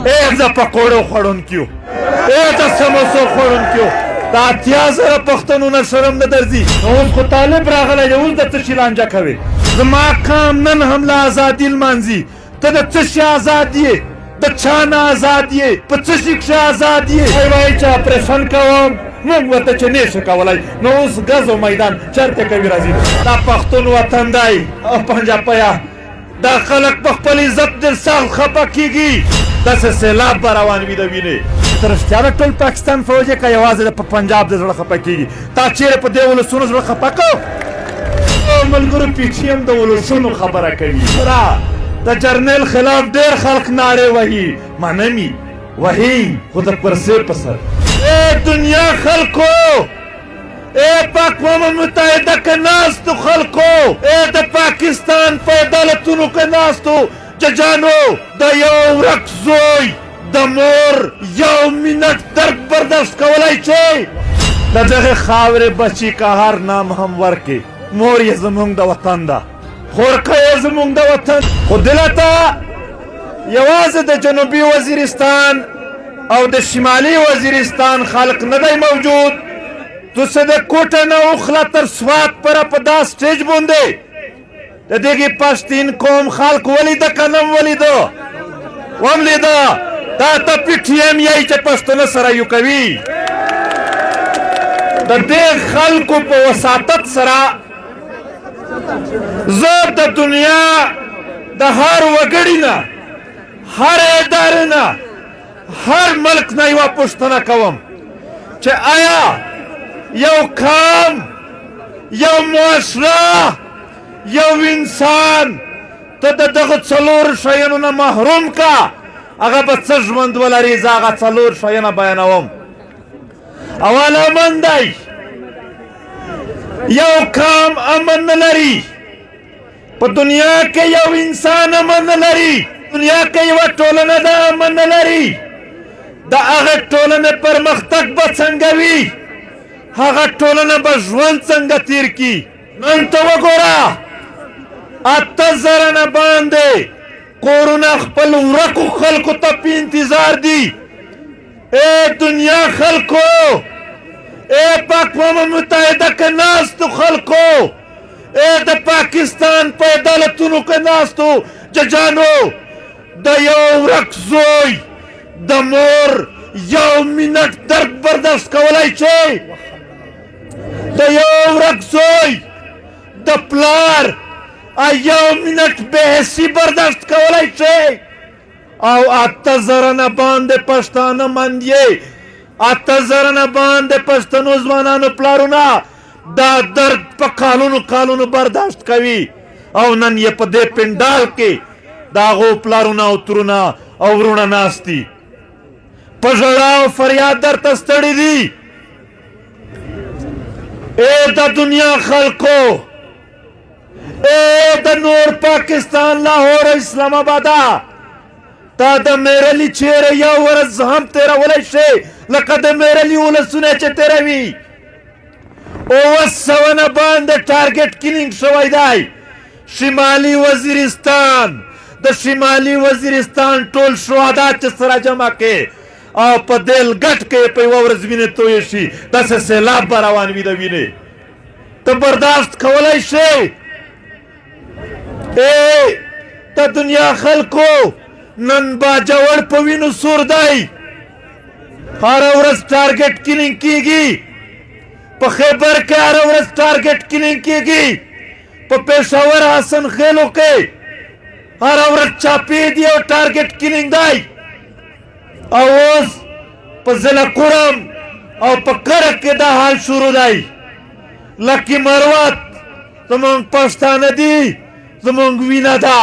ए द पकोड़ो खोड़ुनकियो ए द समोसो खोड़ुनकियो दा 8000 पख्तनों शर्म न दर्जी ओस को तालिब रागले ओस द तशिलांजा खवे जमा काम नन हमला आजादी मांजी तद तश आजादी द छान आजादी पच शिक्षा आजादी भाई चा ऑपरेशन कवम मुग वत चने शकवलाई नोस गजो मैदान चरते कवि राजी दा पख्तन वतन दाई पंजा पया दा खलक पखपल इज्जत दिल साल खपा कीगी दस सैलाब बरावान विदविने तरस्त्याला टोल पाकिस्तान फौजे का आवाज द पंजाब दे जड़ा खपा कीगी ता चेरे प देवल सुनो जड़ा खपा को मलगुरु पीछेम द वल सुनो खबरा कवी रा द जर्नल खिलाफ देर खल्क नारे वही मानमी वही खुद पर से पसर ए दुनिया खल्को ए पाक मुत्तहिदा के नास तो खल्को ए द पाकिस्तान पैदलतुनु के नास तो जजानो द यौ रक्सोई द मोर यौ मिनट दर्द बर्दाश्त कवलाई छे द जगह खावरे बची का हर नाम हम वर्के मोर ये जमुंग द वतन दा खोरका ये जमुंग द वतन खुदिलता यवाज द जनूबी वजीरिस्तान और द शिमाली वजीरिस्तान खालक नदई मौजूद तो सद कोटा न उखला तर स्वात पर अपदा स्टेज बुंदे देगी पश्तीन कौम खालक वली द कनम वली दो वमली दा दा त पिठियम यही च पश्तन सरायु कवि द दे खालक पे वसातत सरा जोर द दुनिया द हर वगड़ीना हर इदारेना हर मुल्क न युवा पुश्तना कवम चे आया यौ काम यौ मुआशरा यौ इंसान तो दगत सलोर शयनुना महरूम का अगर बच्चजमंद वाला रिजा अगर सलोर शयना बयानवम अवाला मंदाई यौ काम अमन लरी पर दुनिया के यौ इंसान अमन लरी दुनिया के यौ टोलना दा अमन लरी दा अगर टोलने पर मख्तक बचंगवी अगर टोलने बजवन संग तीर की नन तो वो गोरा अत्तजरा न बांधे कोरोना खपल रखो खल को तब इंतजार दी ए दुनिया खल को ए पाक मुत्तहिदा के नास तो खल को ए द पाकिस्तान पैदलतुनु के नास तो जजानो द यौ रक्सोई द मोर यौ मिनट दर्द बर्दाश्त कवलाई छे द यौ रक्सोई द प्लार आ यौ मिनट बेहसी बर्दाश्त कवलाई छे आओ अत्तजरा न बांधे पश्ताना मंदिये अत्तजरा न बांधे पश्तनो जवाना प्लारुना दा दर्द प कालूनु बर्दाश्त कवी औ नन ये पदे पिंडाल के दागो प्लारुना उतरुना अवरुणा नास्ती पजड़ाओ फरियाद दर तस्तड़ी दी ए द दुनिया खल्को ए द नूर पाकिस्तान लाहौर इस्लामाबादा ता द मेरे लिए चेहरे या वरज हम तेरा वले शे लकद मेरे लिए उल सुने चे तेरे भी ओ सवना बांध टारगेट किलिंग शवाइदाई शिमाली वजीरिस्तान द शिमाली वजीरिस्तान टोल शुहदा च सरा जमा के आ पदेल गट के पे वरज विने तो येशी दस सैलाब बरावान विदविने तो बर्दाश्त खवलाई शे ए त दुनिया खल्को नन बाजवड़ पविनु सुरदाई हर औरस टारगेट किलिंग कीगी प खैबर के हर औरस टारगेट किलिंग कीगी प पेशावर हसन खेलो के हर औरत चापी दियो टारगेट किलिंग दाई औस प जिला कुरम और प करक के दा हाल शुरू दाई लकी मरवत तमंग पस्तान दी तमंग विना दा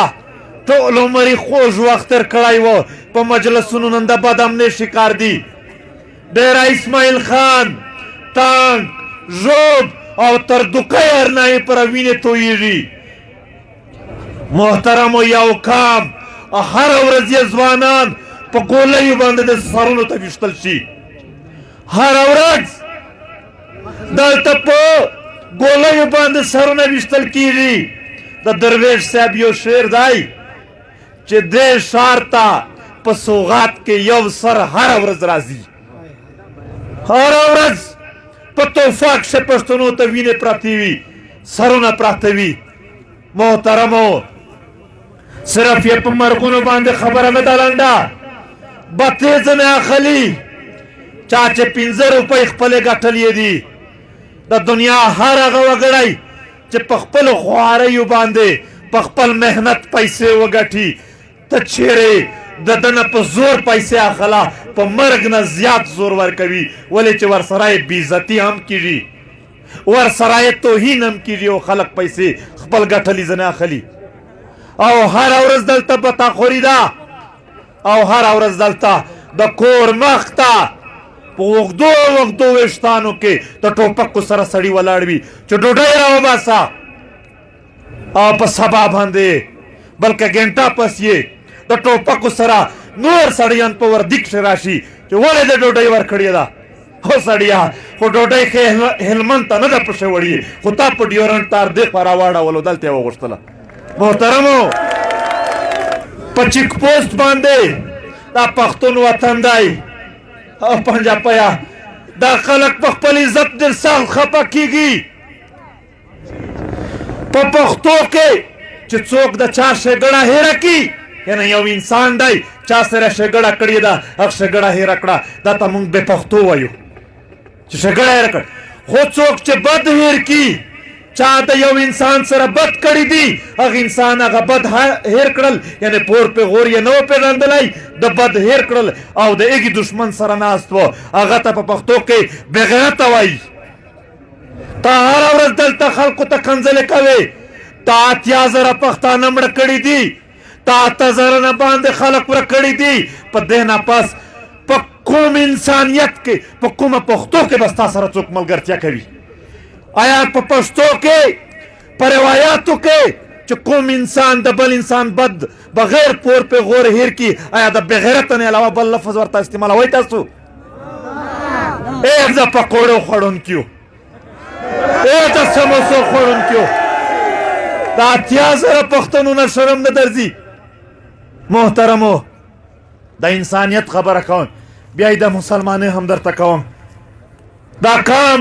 तो लोमरी खोज वक्तर कड़ाई वो प मजलस सुनंदा बादाम ने शिकार दी डेरा इस्माइल खान टांग जोब और तरदुकैर नहीं पर विने तो यी मोहतरम याव काम हर औरत यजवानान प गोलई बंद दे सरुनो त विश्तलशी हर औरत दल तप गोलई बंद सरुनो विश्तल कीरी द दरवेश साहब यो शेर दाई चे दे शारता په سوغات کې یو سر هره ورځ راځي، هره ورځ په توفاق کښې پښتنو ته وینې پرتې وي، سرونه پراته وي. محترمو، صرف یې په مرګونو باندې خبره نه ده لنډه، بتې ځنې اخلي. چا چې 15 روپۍ خپلې ګټلې دي، د دنیا هر هغه وګړی چې په خپلو خواریو باندې په خپل محنت پیسې وګټي، ته چیرې د ده نه په زور پیسې اخله، په مرګ نه زیات زور ورکوي، ولې چې ورسره یې بېعزتي هم کېږي، ورسره یې توهین هم کېږي او خلک پیسې خپل ګټلي ځنې اخلي. او هره ورځ دلته بتاخوري ده، او هره ورځ دلته د کور مخ ته په اوږدو اوږدو ویښتانو کې د ټوپکو سره سړي ولاړ وي چې ډوډۍ راوباسه، او په سبا باندې بلکې ګنټه پس یې د ټوپکو سره نور سړیان په وردي کښې راشي چې ولې د ډوډۍ ورکړې ده. هو سړیا، خو ډوډۍ ښې هلمند ته نه ده پښې وړي، خو تا په ډیورنټ تار دې خوا راواړولو، دلته یې وغوښتله. محترمو، په چیک پوسټ باندې دا پښتون وطن دی او پنجابیا، دا خلک په خپل عزت ډېر سخت خفه کېږي. په پښتو کې چې څوک د چا ښېګړه هېره کړي، یعنې یو انسان دی چا سره ښېګړه کړې ده، هغه ښېګړه هېره کړه، دا ته موږ بې پښتو وایو چې ښېګړه هېره کړه. خو څوک چې بد هېر کړي، چا د یو انسان سره بد کړي دي، هغه انسان هغه بد هېر کړل، یعنې پور پې غور یې نه و پېژندلی، د بد هېر کړل او د ایږي دشمن سره ناست و، هغه ته په پښتو کې بېغیرته وایي. ته هره ورځ دلته خلکو ته کنځلې کوې، تا 80,000 پښتانه مړه کړي دي، تا 8,000 نه باندې خلک ورک کړي دي. په دې نه پس په کوم انسانیت کې، په کومه پښتو کې به ستا سره څوک ملګرتیا کوي؟ آیا په پښتو کې په روایاتو کې چې کوم انسان د بل انسان بد بغیر پور پې غور هېر کړي، آیا د بېغیرته نه علاوه بل لفظ ورته استعمالوئ تاسو؟ ای د پکوړو خوړونکیو، ای د سموسو خوړونکیو، د 80,000 پښتنو نه شرم نه درځي؟ محترمو، د انسانیت خبره کوم، بیا یې د مسلمانۍ هم درته کوم. دا کام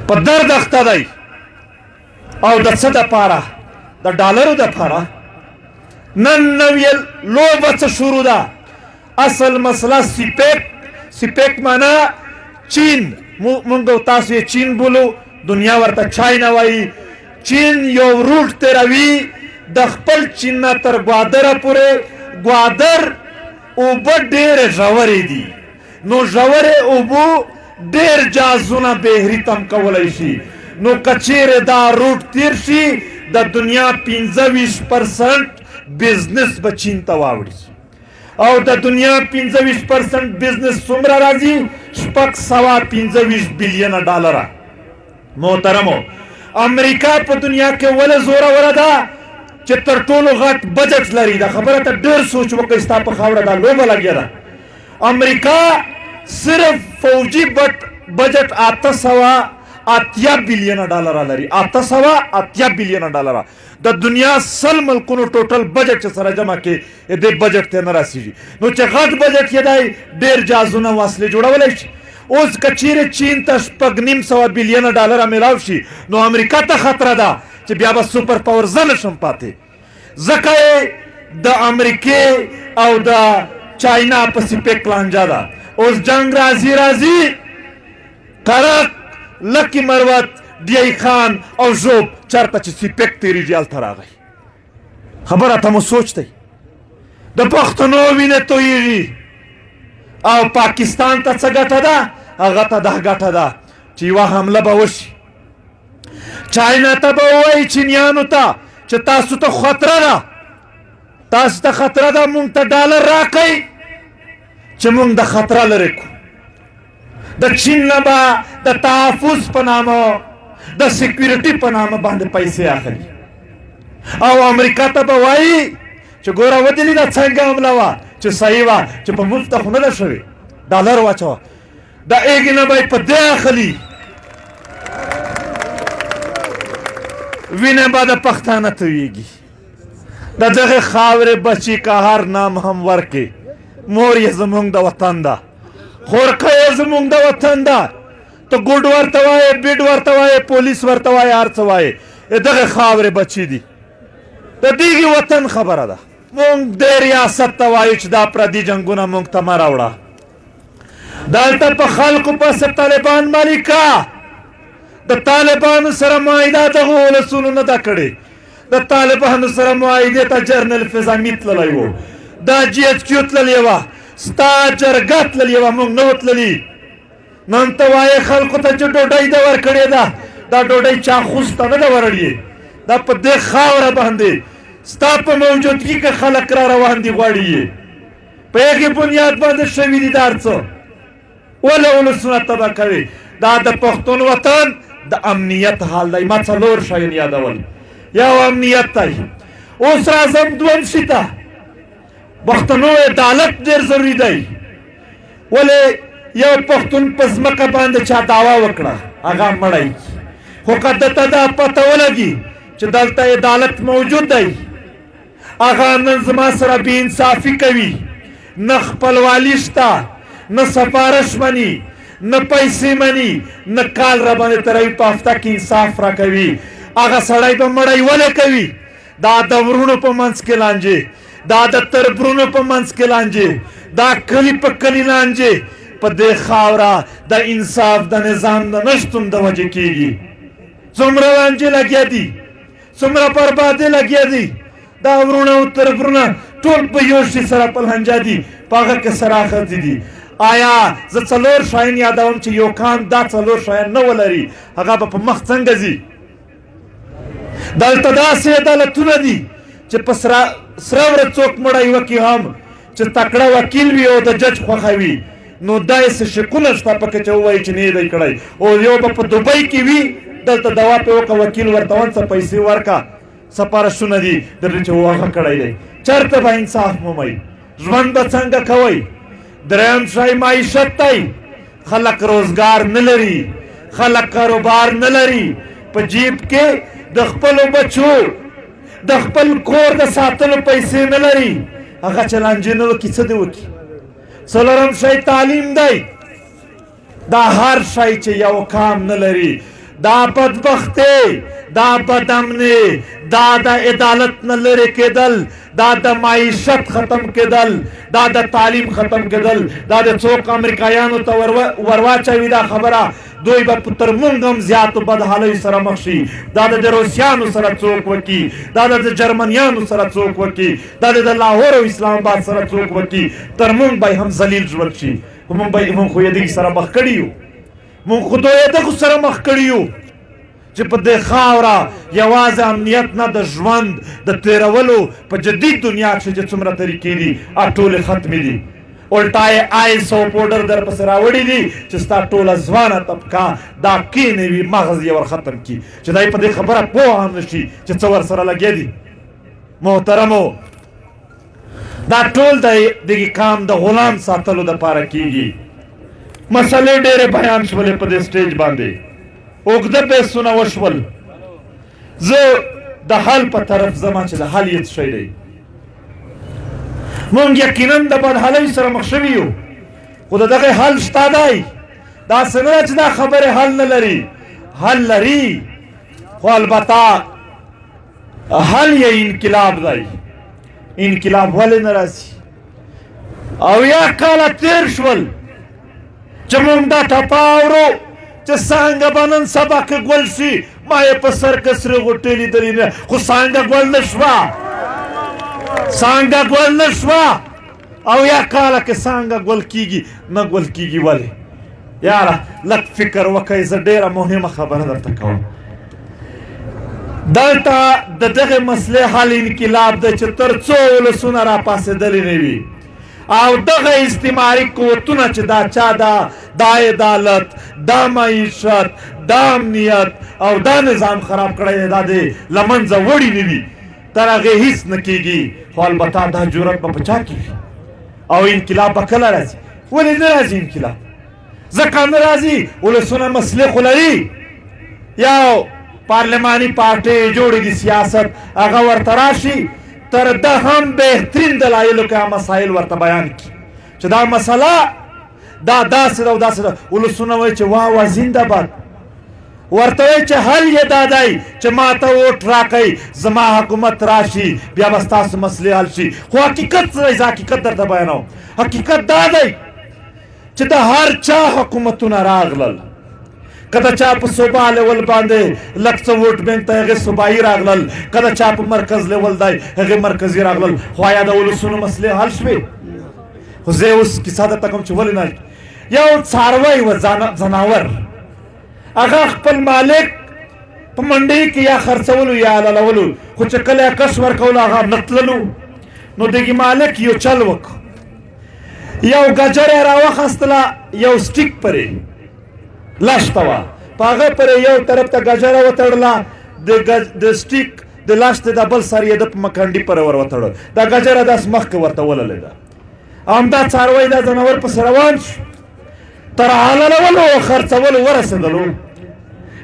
په درد اخته دی، او د څه دپاره؟ د ډالرو دپاره. نن نوې لوبه څه شروع ده؟ اصل مسله سپیک معنا چین، موږ او تاسو یې چین بولو، دنیا ورته چاینا وایي. چین یو روټ تېروي د خپل چین نه تر ګوادره پورې. ګوادر اوبه ډېرې ژورې دي، نو ژورې اوبو ډېر جازونه بهري تم کولی شي. نو که چیرې دا روټ تیر شي، د دنیا 25% بزنس به چین ته واوړي، او د دنیا 25% بزنس څومره راځي؟ 625 بلیونه ډالره. محترمو، امریکا په دنیا کې ولې زوروره ده چې تر ټولو غټ بجټ لري؟ دا خبره ته ډېر سوچ وکړئ، ستا په خاوره دا لوبه لګیا ده. امریکا صرف فوجي بجټ 880 بلیونه ډالره لري، 880 بلیونه ډالره. د دنیا 100 ملکونو ټوټل بجټ چې سره جمع کړي، دې بجټ ته نه رسېږي. نو چې غټ بجټ یې دی، ډېر جازونه وسلې جوړولی شي. اوس که چیرې چین ته 950 بلیونه ډالره میلاو شي، نو امریکا ته خطره ده چې بیا به سوپر پاور زه نشم پاتې. ځکه یې د امریکې او د چاینا په سپیک لانجه ده. اوس جنگ راځي، کرک، لکی مروت، ډی خان او ژوب چېرته چې سپیک تېرېږي هلته راغی. خبره ته مو سوچ دی. د پښتنو وینې تویېږي، او پاکستان ته څه ګټه ده؟ هغه ته دا ګټه ده چې یوه حمله به وشي. چاینا ته به ووایي چینیانو ته چې تاسو ته خطره ده، تاسو ته خطره ده، مونږ ته ډالر راکئ چې مونږ د خطره لرې کړو. د چین نه به د تحفظ په نامه، د سیکیورټي په نامه باندې پیسې اخلي، او امریکا ته به وایي چې ګوره ودلې دا څنګه حمله وه چې صحیح وه، چې په مفته خو نه ده شوې، ډالر واچوه. د ایږې نه به یې په دې اخلي، وینه به د پښتانه تویېږي. د دغه خاورې بچي که هر نام هم ورکې مور یې زمونږ د وطن ده خورکه یې زمونږ د وطن ده ته ګوډ ورته وایې بیډ ورته وایې پولیس ورته وایې هر څه وایې دغه خاورې بچي دي د دغې وطن خبره ده مونږ دې ریاست ته وایو چې دا پردي جنګونه مونږ ته مه راوړه دلته په خلکو پسې طالبان ملیکه د طالبانو سره معاهده دغه ولسونو نه ده کړې د طالبانو سره معاهدې ته جرنل فضامي تللی و دا جی ایچ کیو تللې وه ستا جرګه تللې وه مونږ نه و تللي نن ته وایې خلکو ته چې ډوډۍ ده ورکړې ده دا ډوډۍ چا خوسته نه ده وروړې دا په دې خاوره باندې ستا په موجودګي کې خلک را روان دي غواړي یې په هغې بنیاد باندې شوي دي دا هر څه ولې ولسونه تباه کوي دا د پښتون وطن د امنیت حال دی ما څلور شیان یادول یو امنیت دی اوس راځم دویم شي ته پښتنو عدالت ډېر ضروري دی ولې یو پښتون په ځمکه باندې چا دعوا وکړه هغه مړی خو که ده ته دا پته ولګي چې دلته عدالت موجود دی هغه نن زما سره بې انصافي کوي نه خپلوالي شته نه سفارش مني نه پیسې مني نه کال را باندې تروي په هفته کې انصاف را کوي هغه سړی به مړی ولې کوي دا د ورونو په منځ کې لانجې دا د تربرونو په منځ کې لانجې دا کلي په کلي لانجې په دې خاوره د انصاف د نظام د نشتون د وجې کېږي څومره لانجې لګیا دي څومره بربادي لګیا دي دا ورونه او تربرونه ټول په یو شي سره په لانجه دي په هغه کې صراحت دي آیا زه څلور شیان یادوم چې یو کان دا څلور شیان نه ولري هغه به په مخ څنګه ځي دلته داسې عدالتونه دي چې په سره ورځ څوک مړی وکړي هم چې تکړه وکیل وي او د جج خوښه وي نو داسې شکونه شته پکې چې ووایي چې نه یې دی کړی او یو به په دوبۍ کې وي دلته دوا پې وکړه وکیل ورته ون څه پیسې ورکړه سپارښتونه دي درته چې هغه کړی دی چېرته به انصاف مومئ ژوند به څنګه کوئ دریم شی معیشت دی خلک روزګار نه لري خلک کاروبار نه لري په جیب کې د خپلو بچو د خپل کور د ساتلو پیسې نه لري هغه چې لانجې نه وکړي څه دې وکړي څلورم شی تعلیم دی دا هر شی چې یو کام نه لري دا بدبختي دا بدامني دا د عدالت نه لرې کېدل دا د معیشت ختم کېدل دا د تعلیم ختم کېدل دا د څوک امریکایانو ته ورواچوي دا خبره دوی به تر موږ هم زیاتو بدحالیو سره مخ شي دا د روسیانو سره څوک وکړي دا د جرمنیانو سره څوک وکړي دا د لاهور او اسلام آباد سره څوک وکړي تر موږ به هم ذلیل ژوند شي موږ خو یې دغې سره مخ کړي یو موږ خو دغو سره مخ کړي یو چې په دې خاوره یوازې امنیت نه د ژوند د تېرولو په جدید دنیا کښې چې څومره طریقې دي ټولې ختمې دي الټا یې آیس او پوډر در پسې راوړي دي چې ستا ټوله ځوانه طبقه دا کښېنوي مغز یې ور ختم کړي چې دی په دې خبره پوه هم نه شي چې څه ورسره لګیا دي محترمو دا ټول د دغې کام د غلام ساتلو دپاره کېږي مسلې ډېرې بیان شولې په دې سټیج باندې اوږده بحثونه وشول زه د حل په طرف ځمه چې د حل یې څه شی دی مونږ یقینا د بدحالۍ سره مخ شوي یو خو د دغې حل شته دی داسې نه ده چې دا خبرې حل نه لري حل لري خو البته حل یې انقلاب دی انقلاب ولې نه راځي او یا کاله تېر شول چې مونږ دا ټپه اورو چې څانګه به نن سبا که ګل شي ما یې په سر کې سرې غوټې لیدلې نه خو څانګه ګل نه شوه څانګه ګل نه شوه او یا کاله کې څانګه ګل کېږي نه ګل کېږي ولې یاره لږ فکر وکئ زه ډېره مهمه خبره درته کوم دلته د دغې مسلې حل انقلاب دی چې تر څو ولسونه راپاڅېدلي نه وي او دغه استعماري قوتونه چې دا چا دا عدالت دا معیشت دا امنیت او دا نظام خراب کړی دی دا د له منځه وړي نه وي تر هغې هېڅ نه کېږي خو البته دا جرأت به په چا کې وي او انقلاب به کله راځي ولې نه راځي انقلاب ځکه نه راځي ولسونه مسلې خو لري یو پارلماني پارټۍ جوړې دي سیاست هغه ورته راشي تر ده هم بهترین دلایلو کې مسایل ورته بیان کی چې دا مسله دا داسې ده او داسې ده. ولسونه وایي چې واه واه زنده باد. ورته وایي چې حل یې دا دی چې ما ته ووټ راکئ زما حکومت راشي بیا به ستاسو مسلې حل شي. خو حقیقت څه دی؟ زه حقیقت درته بیانوم. حقیقت دا دی چې د هر چا حکومتونه راغلل، که د چا په صوبه لیول باندې لږ څه ووټ بینک ته هغې صوبایي راغلل، که د چا په مرکز لیول دی هغې مرکزي راغلل. خو آیا د ولسونو مسلې حل شوې؟ خو زه اوس کیسه درته کوم چې ولې نه. یو څاروی و ځناور، هغه خپل مالک په منډۍ کې یا خرڅولو یا حلالولو، خو چې کله یې کش ورکولو هغه نه تللو. نو دغې مالک یو چل وکړ، یو ګجره یې راوخیستله، یو سټیک پرې لشته وه، په هغه پرې یو طرف ته ګجره وتړله، د سټیک د لشتې د بل سر یې د په مکنډي پرې ور وتړل. دا ګجره داسې مخکې ورته وللې ده. همدا څاروی دا ځناور پسې روان شو، تر حلالولو او خرڅولو ورسېدلو،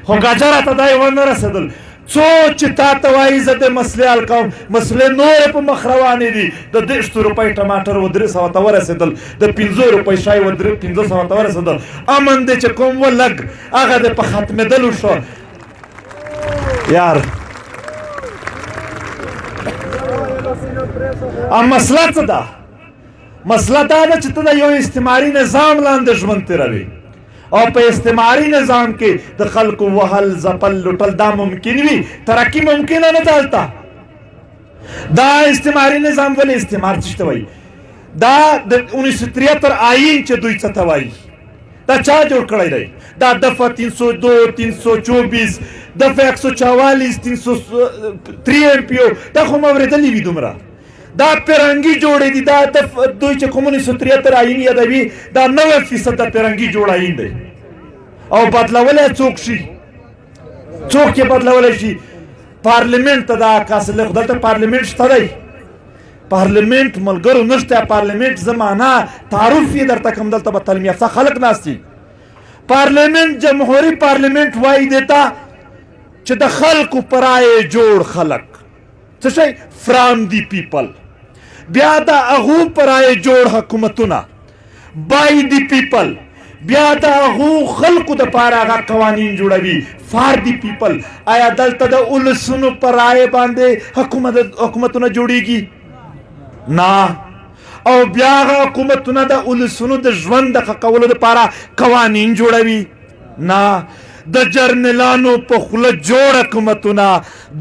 خو ګجره ته دا یې ونه رسېدل. څو چې تا ته وایي زه د مسلې حل کوم، مسلې نورې په مخ روانې دي. د 200 روپۍ ټماټر و 300 ته ورسېدل، د 50 روپۍ شای و 500 ته ورسېدل. امن دی چې کوم و لږ هغه د په ختمېدلو شو. یار مسله څه ده؟ مسله دا ده چې ته د یو استعماري نظام لاندې ژوند تېروي، او په استعماري نظام کې د خلکو وهل ځپل لوټل دا ممکن وي، ترقي ممکنه نه ده هلته. دا استعماري نظام ولې استعمار څه ته وایي؟ دا د 1973 آیین چې دوی څه ته وایي دا چا جوړ کړی دی؟ دا دفعه 302 324 دفعه 144 303 MPO دا خو مې اورېدلي وي دومره. دا پیرنګي جوړې دي. دا دوی چې کوم 1973 آیین یادوي دا 90% د پیرنګي جوړ آیین دی، او بدلولی څوک شي؟ څوک یې بدلولی شي؟ پارلیمنت ته دا کاسله. خو دلته پارلیمنت شته دی؟ پارلیمنت ملګرو نشته. پارلیمنت زمانه تعارف یې درته کوم، دلته به تعلیم یافته خلک ناست دي. پارلیمنت جمهوري پارلیمنت وایي دی ته چې د خلکو په رایې جوړ خلک څه شی فرام دی پیپل، بیا د هغو په رایې جوړ حکومتونه بای دی پیپل، بیا د هغو خلکو دپاره هغه قوانین جوړوي فار دی پیپل. آیا دلته د ولسونو په رایې باندې حکومتونه جوړیږي؟ نه. او بیا هغه حکومتونه د ولسونو د ژوند د ښه کولو دپاره قوانین جوړوي؟ نه. د جرنیلانو په خوله جوړ حکومتونه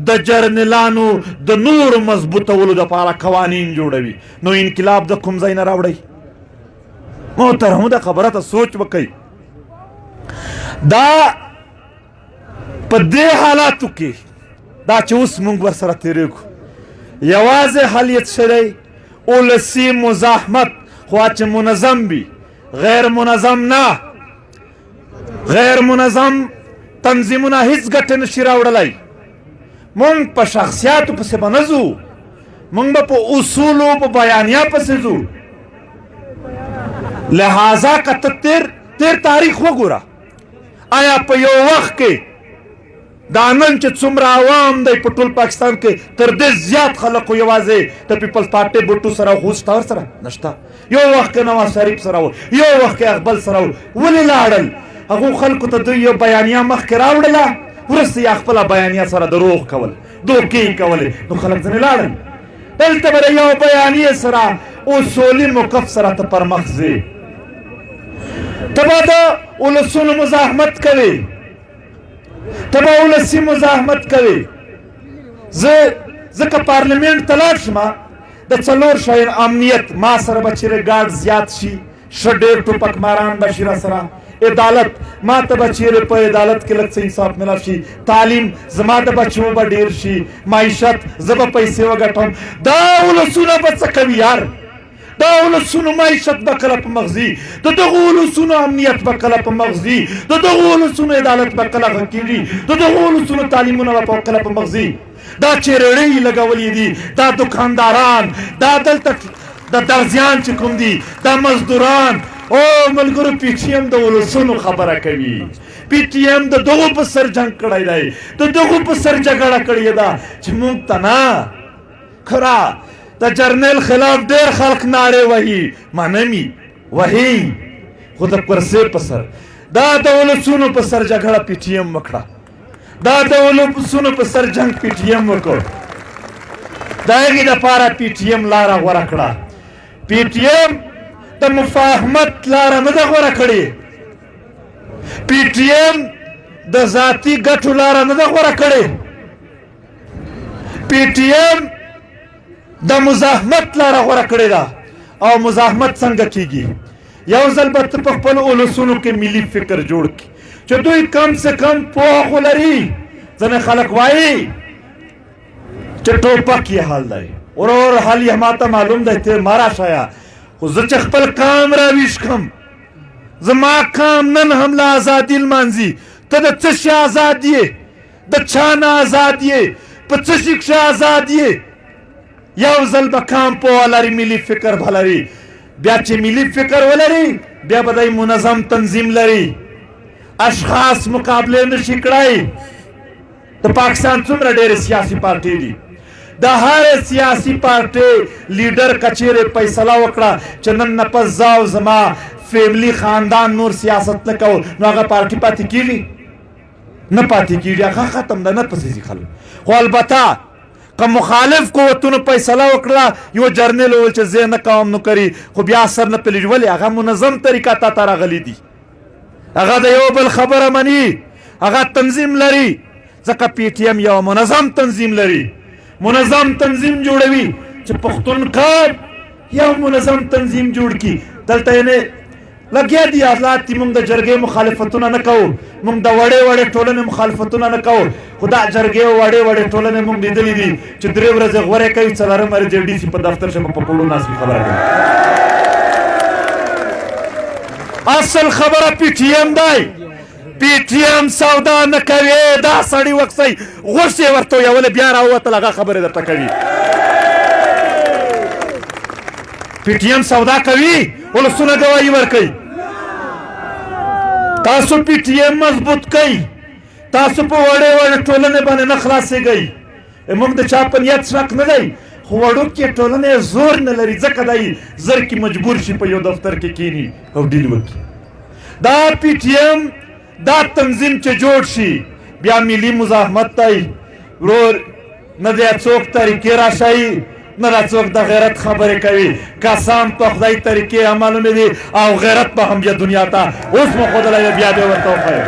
د جرنیلانو د نورو مضبوطولو دپاره قوانین جوړوي. نو انقلاب د کوم ځای نه راوړئ؟ محترمو دا خبره ته سوچ وکئ. دا په دې حالاتو کې دا چې اوس موږ ورسره تېرېږو یوازې حل یې څه دی؟ ولسي مزاحمت. خو چې منظم وي، غیر منظم نه. غیر منظم تنظیمونه هیڅ ګټه نشي راوړلی. موږ په شخصیاتو پسې به نه ځو، موږ به په اصولو په بیانیه پسې ځو. لہذا که ته تیر تاریخ وګوره، آیا په یو وخت کې دا نن چې څومره عوام دی په ټول پاکستان کې تر دې زیات خلکو یوازې د پیپلز پارټۍ بوټو سره خو شته ورسره نشته. یو وخت کې نواز شریف سره و، یو وخت کې اقبال سره و. ولې لاړل؟ هغو خلکو ته دوی یو بیانیه مخکې راوړله، وروسته یې خپله بیانیه سره دروغ کول، دوکې یې کولې، نو خلک ځینې لاړل. دلته به د یو بیانیې سره اصولي موقف سره ته پر مخ ځې. ته به د ولسونو مزاحمت کوې، ته به ولسي مزاحمت کوې. زه که پارلیمنټ ته لاړ شم د 4 شیانو امنیت، ما سره به چیرې ګارډ زیات شي، ښه ډېر ټوپک ماران به شي را سره. عدالت، ما ته به چیرې په عدالت کې لږ څه انصاف ملاو شي. تعلیم، زما د بچو به ډېر شي. معیشت، زه به پیسې وګټم. دا ولسونه به څه کوي یار؟ دا ولسونو معیشت به کله په مغزي، د دغو ولسونو امنیت به کله په مغزي، د دغو ولسونو عدالت به کله ښه کېږي، د دغو ولسونو تعلیمونه به کله په مغزي. دا چې رړۍ لګولي دي، دا دکانداران، دا دلته د درزیان چې کوم دي، دا مزدوران. او ملګرو پی ټي ایم د ولسونو خبره کوي. پی ټي ایم د دغو په سر جنګ کړی دی، د دغو په سر جګړه کړې ده چې موږ ته نه خرا د جرنیل خلاف ډیر خلق ناره وهي منمي وهي خو د کرسۍ په سر دا د ولسونو په سر جګړه پی ټی ایم وکړه دا د ولسونو په سر جنگ پی ټی ایم وکړ د هغې دپاره پی ټی ایم لاره غوره کړه پی ټی ایم د مفاهمت لاره نه ده غوره کړې پی ټی ایم د ذاتي ګټو لاره نه ده غوره کړې پی ټی ایم د مزاحمت لاره غوره کړې ده او مزاحمت څنګه کیږي یو ځل به ته په خپلو ولسونو کې ملي فکر جوړ کړي چې دوی کم سے کم پوهه خو لري ځینې خلک وایي چې ټوپک یې حل دی ورور حل یې ماته معلوم دی ته ما راشایه خو زه چې خپل کام راویش کړم زما کام نن هم له ازادي لمانځي ته د څه شي ازاد یې د چا نه ازاد یې په څه شي کښې ازاد یې یو ځل به کام پوهه لري ملي فکر به لري بیا چې ملي فکر ولري بیا به دی منظم تنظیم لري اشخاص مقابلې نشي کړی د پاکستان څومره ډېرې سیاسي پارټۍ دي د هرې سیاسي پارټۍ لیډر کچیرې فیصله وکړه چې نن نه پس زه او زما فیملی خاندان نور سیاست نه کوو نو هغه پارټي پاتې کېږي نه پاتې کېږي هغه ختم ده نه پسې ځي خلک خو البته که مخالف قوتونو فیصله وکړه یو جرنیل وویل چې زه نه کوم نو کوي خو بیا اثر نه پلېږي ولې هغه منظم طریقه تا ته راغلی دي هغه د یو بل خبره مني هغه تنظیم لري ځکه پی ټی ایم یو منظم تنظیم لري منظم تنظیم جوړوي چې پښتونخوا یو منظم تنظیم جوړ کړي دلته یې لګیا دي حالات چې موږ د جرګې مخالفتونه نه کوو موږ د وړې وړې ټولنې مخالفتونه نه کوو خو دا جرګې وړې وړې ټولنې موږ لیدلي دي چې 3 ورځې غورې کوي څلورم ورځ جې ډي سي په دفتر شمه په پړو ناست وي خبره کوي اصل خبره پی ټی ایم دی پی ټی ایم سودا نه کوي دا سړی وکسئ غوښې ورته ویولې بیا راووتل هغه خبرې درته کوي پی ټی ایم سودا کوي ولسونه ګواهي ورکوي تاسو پی ټی ایم مضبوط کوئ تاسو په وړې وړې ټولنې باندې نه خلاصېږئ موږ د چا په نیت شک نه دی خو وړوکې ټولنې زور نه لري ځکه دی زر کې مجبور شي په یو دفتر کې کینی او ډیل وکړي دا پی ټی ایم دا تنظیم چې جوړ شي بیا ملي مزاحمت دی ورور نه دی څوک طریقې راشایي نه دا څوک د غیرت خبرې کوي قسم په خدای طریقې معلومې دي او غیرت به هم بیا دنیا ته اوس مو ښودلی بیا دې ورته وښیو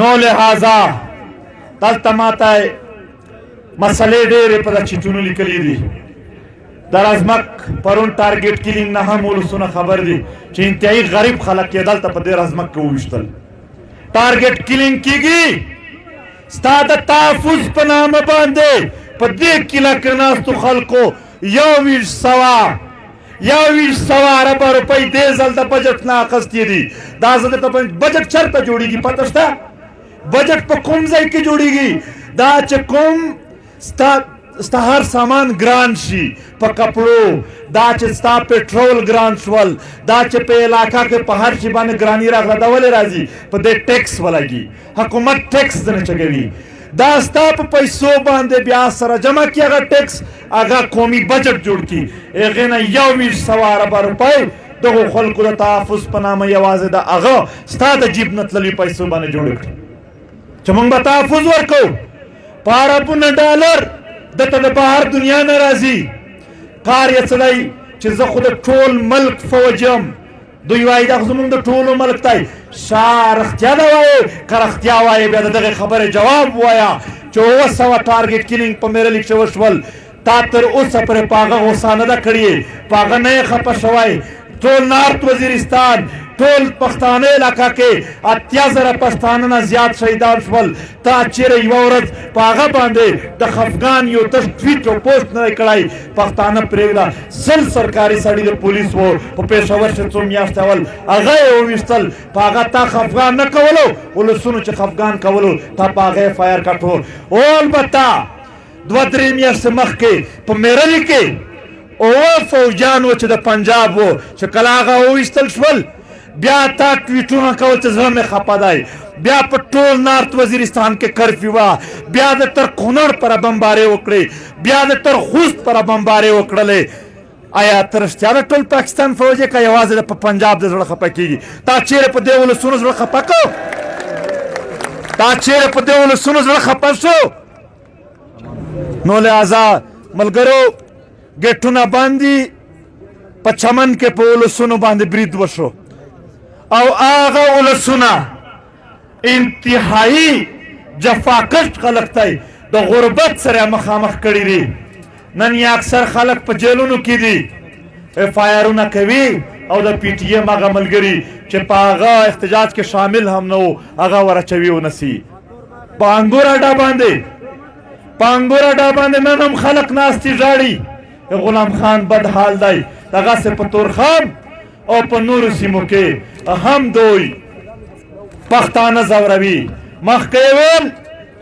نو لہذا دلته ماته مسلې ډېرې په د چیټونو لیکلي دي د رزمک پرون ټارګېټ کلینګ نه هم ولسونه خبر دي چې انتهایي غریب خلک یې دلته په دې رزمک کې وویشتل ټارګېټ کلینګ کېږي ستا د تحفظ په نامه باندې په دې کیله کې ناستو خلکو 2100 اربه روپۍ دې ځل د بجټ نه اخیستې دي دا ځل ته بجټ چېرته جوړېږي پته شته بجټ په کوم ځای کې جوړېږي دا چې کوم ستا هر سامان ګران شي په کپړو دا چې ستا پټرول ګران شول دا چې په علاقه کې په هر شي باندې ګراني راغله دا ولې راځي په دې ټیکس ولګي حکومت ټیکس ځنه چګوي دا ستا په پیسو باندې بیا سره جمع کړي هغه ټیکس هغه قومي بجټ جوړ کړي هغې نه 2100 اربه روپۍ دغو خلکو د تحفظ په نامه یوازې د هغه ستا د جیب نه تللي پیسو باندې جوړ کړي چې موږ به تحفظ ورکوو په اربونه ډالر دته د بهر دنیا نه راځي کار یې څه دی چې زه خو د ټول ملک فوج یم دوی وایي دا خو زموږ د ټولو ملک دی شا رښتیا ده وایې که رښتیا وایې بیا د دغې خبرې جواب ووایه چې 900 ټارګېټ کلینګ په میره لیک کې وشول تا تر اوسه پورې په هغه غوسه نه ده کړې په هغه نه یې خفه شوی ټول نارت وزیرستان ټول پښتانه علاقه کې 8000 پښتانه نه زیات شهیدان شول تا چیرې یوه ورځ په هغه باندې د خفګان یو تش ټویټ او پوسټ نه دی کړی پښتانه پرېږده 100 سرکاري سړي د پولیس و په پېښور کې څو میاشتې اول هغه یې وویشتل په هغه تا خفګان نه کولو ولسونو چې خفګان کولو تا په هغه یې فایر کټو او البته 2-3 میاشتې مخکې په میرلي کې فوجان و چې د پنجاب و چې کله هغه وویشتل شول بیا تا ټویټونه کول چې زړه مې خفه دی بیا په ټول نارت وزیرستان کې کرفیو وا بیا د تر کونړ پر بمبارې وکړې بیا د تر خوست پر بمبارې وکړلې آیا تر رښتیا د ټول پاکستان فوج که یوازې د پنجاب د زړه خفه کېږي تا چیرې په دې ولسونو زړه خفه کړو تا چیرې په دې ولسونو زړه خفه شو نو لہذا ملګرو ګیټونه باندې په چمن کې په ولسونو باندې برید وشو او هغه ولسونه انتهایی جفاکش خلق دی د غربت سره مخامخ کړي دي نن یې اکثر خلک په جیلونو کې دي اف آی آرونه کوي او د پی ټی ایم هغه ملګري چې په هغه احتجاج کې شامل هم نه وو هغه ورچوي ونسي په انګور اډه باندې نن هم خلک ناستي ژاړي غلام خان بد حال دی دغسې په تورخم او په نورو سیمو کې هم دوی پښتانه ځوروي مخکې یې ویل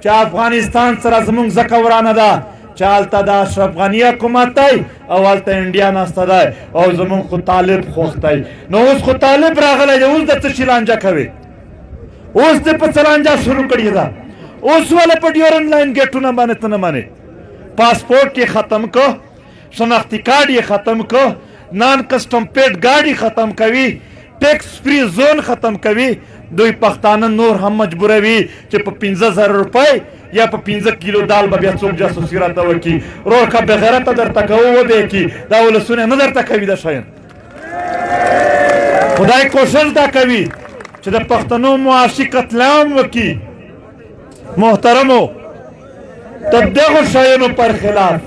چې افغانستان سره زموږ ځکه ورانه ده چې هلته د اشرف غني حکومت دی او هلته انډیا ناسته دی او زموږ خو طالب خوښ دی نو اوس خو طالب راغلی دی اوس د څه شي لانجه کوي اوس دې په څه لانجه شروع کړې ده اوس ولې په ډیورنډ لاین ګیټونه باندې ته نه منې پاسپورټ یې ختم کو شناختی کارډ یې ختم کو نان کسټم پیډ ګاډي ختم کوي ټیکس فری زون ختم کوي دوی پښتانه نور هم مجبوروي چې په 15,000 روپۍ یا په 15 کیلو دال به بیا څوک جاسوسي راته وکړي روکه بغیرته درته کوو وبې کړي دا ولسونه نه درته کوي دا شیان خدای کوشش دا کوي چې د پښتنو معاشي قتل عام وکړي محترمو د دغو شیانو پر خلاف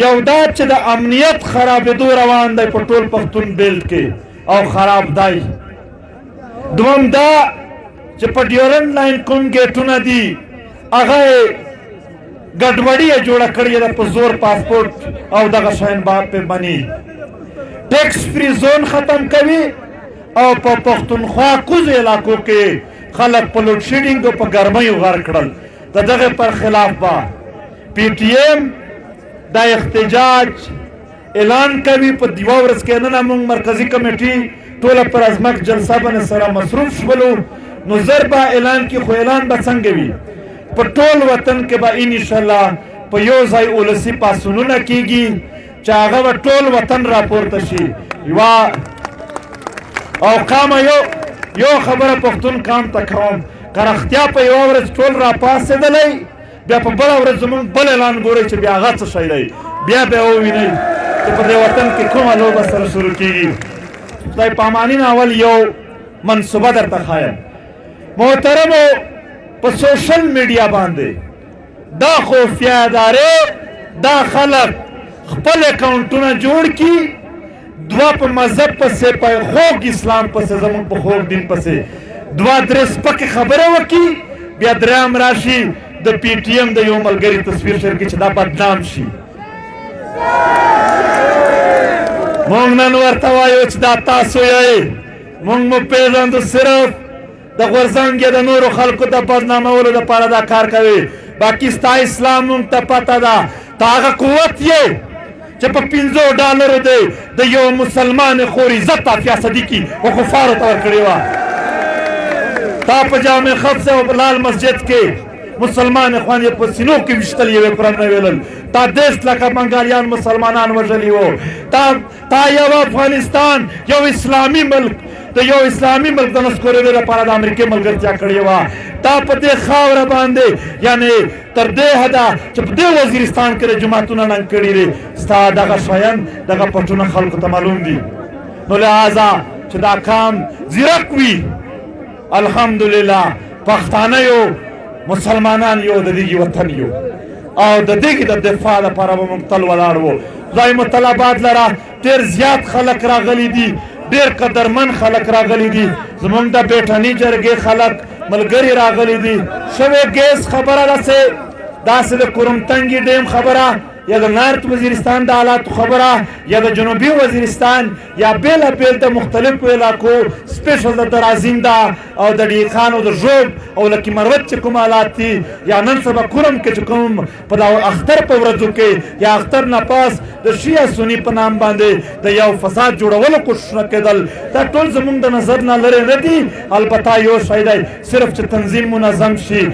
یو دا چې د امنیت خرابېدو روان دی په ټول پښتون بیلټ کې او خراب دی دوم دا چې په ډیورنډ لاین کوم ګیټونه دي هغه ګډوډي یې جوړه کړې ده په زور پاسپورټ او دغه شیان پې مني ټیکس فری زون ختم کوي او په پښتونخوا کوزو علاقو کې خلک په لوډ شیډینګ او په ګرمیو غر کړل د دغه پر خلاف به پی ټی ایم دا احتجاج اعلان کوي په دیوه ورځ کې نن موږ مرکزی کمیټي ټوله پر ازمک جلسه باندې سره مصروف شولو نو زر به اعلان کې خو اعلان به څنګه وي په ټول وطن کې به انشاءالله په یو ځای ولسي پاڅونونه کیږي چې هغه به ټول وطن راپورته شي او قامه یو خبره پښتون قام ته کوم که رښتیا په یوه ورځ ټول راپاڅېدلی بیا په بله ورځ زموږ بل اعلان ګورئ چې بیا هغه څه شی دی بیا ووینئ چې په دې وطن کې کومه لوبه سره شروع کېږي خدای پاماني اول یو منصوبه درته ښایم محترمو په سوشل میډیا باندې دا خفیه ادارې دا خلک خپل اکاونټونه جوړ کړي دوه په مذهب پسې په خوږ اسلام پسې زموږ په خوږ دین پسې دوه درې سپکې خبره وکړي بیا درېیم راشي د پی ټی ایم د یو ملګري تصویر شیر کړي چې دا بدنام شي مونږ نن ورته وایو چې دا تاسو یې مونږ مو پېژندو صرف د غورځنګ یا د نورو خلکو د بدنامولو دپاره دا کار کوي باقي ستا اسلام مونږ ته پته ده ته هغه قوت یې چې په $50 دی د یو مسلمان خور عزت عافیه صدیقي و کفارو ته ورکړې وه تا په جامع خبسه او لال مسجد کې مسلمان اخوان یې په سینو کې ویشتل یې قرآن نه ویلل تا 10 لکه بنګالیان مسلمانان وژلي وو تا یو افغانستان یو اسلامي ملک د یو اسلامي ملک د نسکورېدو لپاره د امریکې ملګرتیا کړې وه تا په دې خاوره باندې یعنې تر دې حده چې په دې وزیرستان کې د جوماتونه ننګ کړي دي ستا دغه شیان دغه پټونه خلکو ته معلوم دي نو لہذا چې دا کام ځیرک وي الحمدلله پښتانه یو مسلمانان یو د دغه وطن یو او د دغه د دفاع لپاره به موږ تل ولاړ وو ځای مطالبات لره ډېر زیات خلک راغلي دي ډېر قدرمن خلک راغلي دي زموږ د بیټني جرګې خلک ملګري راغلي دي شوې ګیس خبره داسې د کورمتنګي ډیم خبره یا د نارت وزیرستان د حالاتو خبره یا د جنوبي وزیرستان یا بیله بیل د مختلفو علاقو سپیشل د درازینده او د ډیخانو د ژوب او لکي مروت چې کوم حالات دي یا نن سبا کورم کې چې کوم په دا اختر په ورځو کې یا اختر نه پاس د شیعه سني په نام باندې د یو فساد جوړولو کوششونه کېدل دا ټول زموږ د نظر نه لرې نه دي البته یو شی دی صرف چې تنظیم منظم شي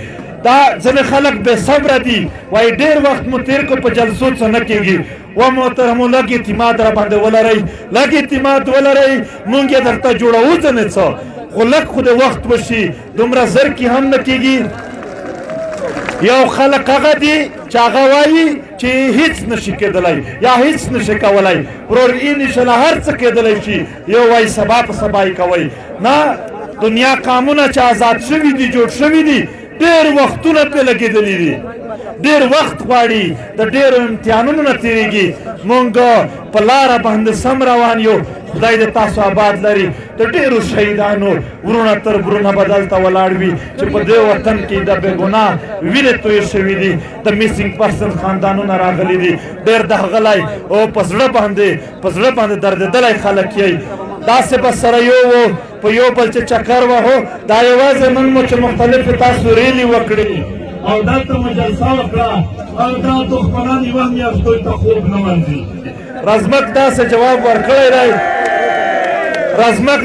دا ځینې خلک بې صبره دي وایي ډېر وخت مو تېر کړو په جلسو څه نه کېږي و محترمو لږ اعتماد را باندې ولرئ لږ اعتماد ولرئ مونږ یې درته جوړوو ځنې څه خو لږ خو د وخت وشي دومره زر کې هم نه کېږي یو خلک هغه دي چې هغه وایي چې هیڅ نشي کېدلی یا هیڅ نشي کولی ورور انشاءالله هر څه کېدلی شي یو وایي سبا په سبا یې کوئ نه دنیا قامونه چې آزاد شوي دي جوړ شوي دي ډېر وختونه پرې لګېدلي دي ډېر وخت غواړي د ډېرو امتحانونو نه تېرېږي مونږ په لاره باندې سم روان یو خدای دې تاسو آباد لري د ډېرو شهیدانو ورونه تر ورونه به دلته ولاړ وي چې په دې وطن کې د بې ګناه وینې تویې شوي دي د میسینګ پرسن خاندانونه راغلي دي ډېر دغلی او په زړه باندې دردېدلی خلک یې داسې به سره یو و په یو بل چې چکر وهو دا یوازې نن مو چې مختلفې تاسو ریلې وکړې او دلته مو جلسه وکړه او دا دښمنان یوه میاشتو ته خوب نه منځي رزمک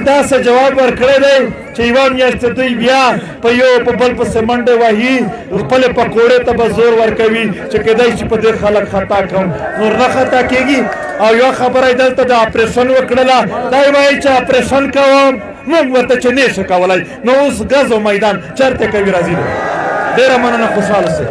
داسې جواب ورکړی دی چې یوه میاشت دوی بیا په یو په بل پسې منډې وهي خپلې پکوړې ته به زور ورکوي چې کیدای شي په دې خلک خطا کړم نور نه خطا کېږي او یو خبره یې دلته د اپریشن وکړله دا یې وایي چې اپریشن کوم موږ ورته چې نه شو کولی نو اوس ګز او میدان چېرته کوي راځي ډېره مننه خوشحاله سئ